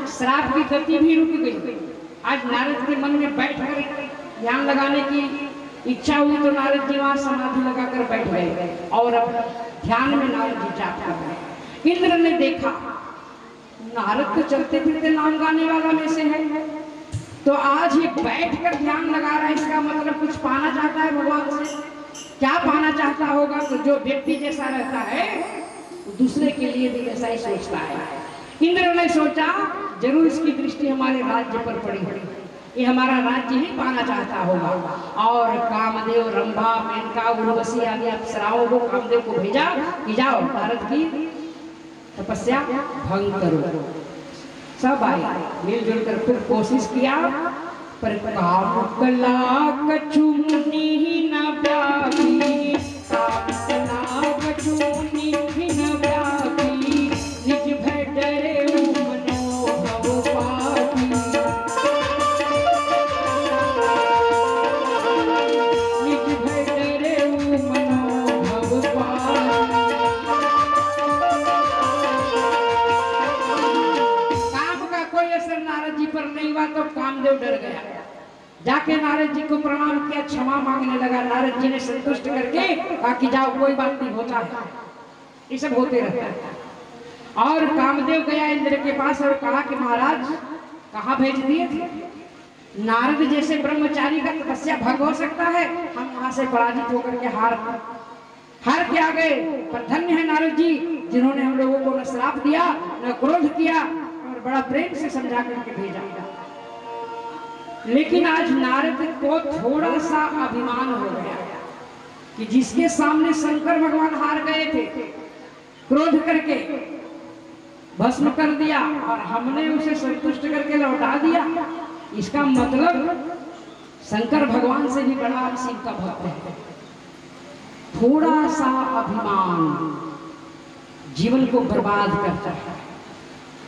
श्राप की गति भी रुक गई। आज नारद के मन में बैठकर ध्यान लगाने की इच्छा हुई तो नारद जी वहां समाधि लगाकर बैठ गए और अब ध्यान में नारद जी जाप कर रहे। इंद्र ने देखा नारद तो चलते फिरते नाम गाने वाला में से है, तो आज ये बैठकर ध्यान लगा रहा है, इसका मतलब कुछ पाना चाहता है भगवान से। क्या पाना चाहता होगा? तो जो व्यक्ति जैसा रहता है दूसरे के लिए भी ऐसा ही सोचता है। इंद्र ने सोचा जरूर इसकी दृष्टि हमारे राज्य पर पड़ी, ये हमारा राज्य ही पाना चाहता होगा। और कामदेव, रंभा, मेनका, उर्वशी आदि अप्सराओं को कामदेव को भेजा कि जाओ नारद की तपस्या भंग करो। सब आए, मिलजुल कर फिर कोशिश किया, पर काम कला कछु मुनि न व्यापी, काम कला कछु मुनि न व्यापी, निज भय डरे मनोभव पाती, निज भय डरे मनोभव पाती। काम का कोई असर नारद जी पर नहीं हुआ तो कामदेव डर गया, जाके नारद जी को प्रणाम किया, क्षमा मांगने लगा। नारद जी ने संतुष्ट करके कहा कि जाओ कोई बात नहीं, होता है, ये सब होते रहता है। और कामदेव गया इंद्र के पास और कहा कि महाराज कहाँ भेज दिए थे? नारद जैसे ब्रह्मचारी का तपस्या भंग हो सकता है? हम वहां से पराजित होकर के हार के आ गए, पर धन्य है नारद जी जिन्होंने हम लोगों को न श्राप दिया न क्रोध किया और बड़ा प्रेम से समझा करके भेजा। लेकिन आज नारद को थोड़ा सा अभिमान हो गया कि जिसके सामने शंकर भगवान हार गए थे, क्रोध करके भस्म कर दिया और हमने उसे संतुष्ट करके लौटा दिया, इसका मतलब शंकर भगवान से भी बड़ा शिव का भक्त है। थोड़ा सा अभिमान जीवन को बर्बाद करता है।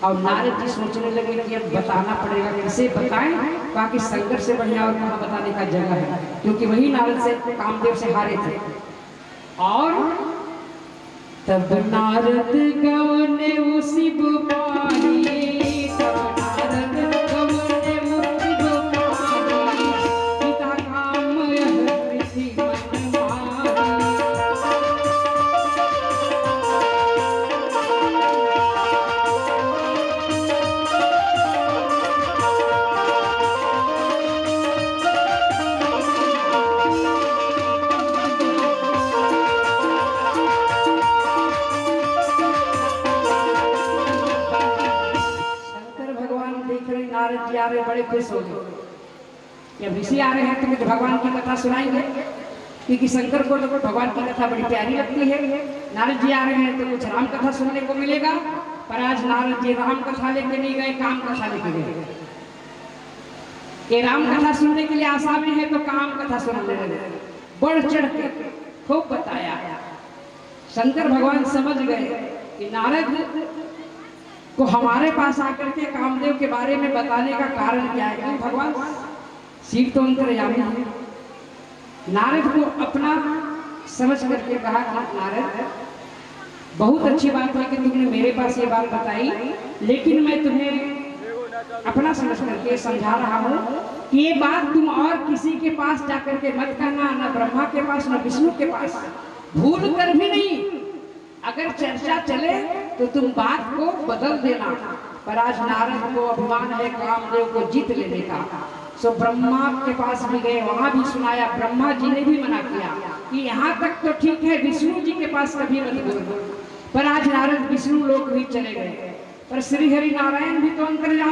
और नारद जी सोचने लगे कि अब बताना पड़ेगा, किसे बताएं? कहा कि शंकर से बढ़िया और कहाँ बताने का जगह है, क्योंकि वही नारद से कामदेव से हारे थे। और तब नारद गवने वो शिव पानी, तब नारद गवने वो शिव पानी, पिता काम यह प्रीति मन मानी। नारद जी आ रहे, बड़े खुश हो गए कि अब ऋषि आ रहे हैं तो मुझे भगवान की कथा सुनाएंगे, क्योंकि शंकर को तो भगवान की कथा बड़ी प्यारी लगती है। नारद जी आ रहे हैं तो कुछ राम कथा सुनने को मिलेगा। पर आज नारद जी राम कथा लेके नहीं गए, काम कथा लेके गए। ये राम कथा सुनने के लिए आशा में है तो काम कथा सुनाने लगे, बढ़ चढ़ के खूब बताया। शंकर भगवान समझ गए कि नारद को हमारे पास आकर के कामदेव के बारे में बताने का कारण क्या है, क्योंकि भगवान शिव तो अंतर्यामी है। नारद को अपना समझ करके कहा कि नारद बहुत अच्छी बात है कि तुमने मेरे पास ये बात बताई, लेकिन मैं तुम्हें अपना समझ करके समझा रहा हूँ कि ये बात तुम और किसी के पास जाकर के मत कहना, न ब्रह्मा के पास न विष्णु के पास, भूल कर भी नहीं। अगर चर्चा चले तो तुम बात को बदल देना। पर आज नारद को अभिमान है कामदेव को जीत लेने का, सो ब्रह्मा के पास भी गए, वहां भी सुनाया। ब्रह्मा जी ने भी मना किया कि यहाँ तक तो ठीक है, विष्णु जी के पास कभी मत बोलो। पर आज नारद विष्णु लोक भी चले गए, पर श्री हरि नारायण भी तो अंतर्यामी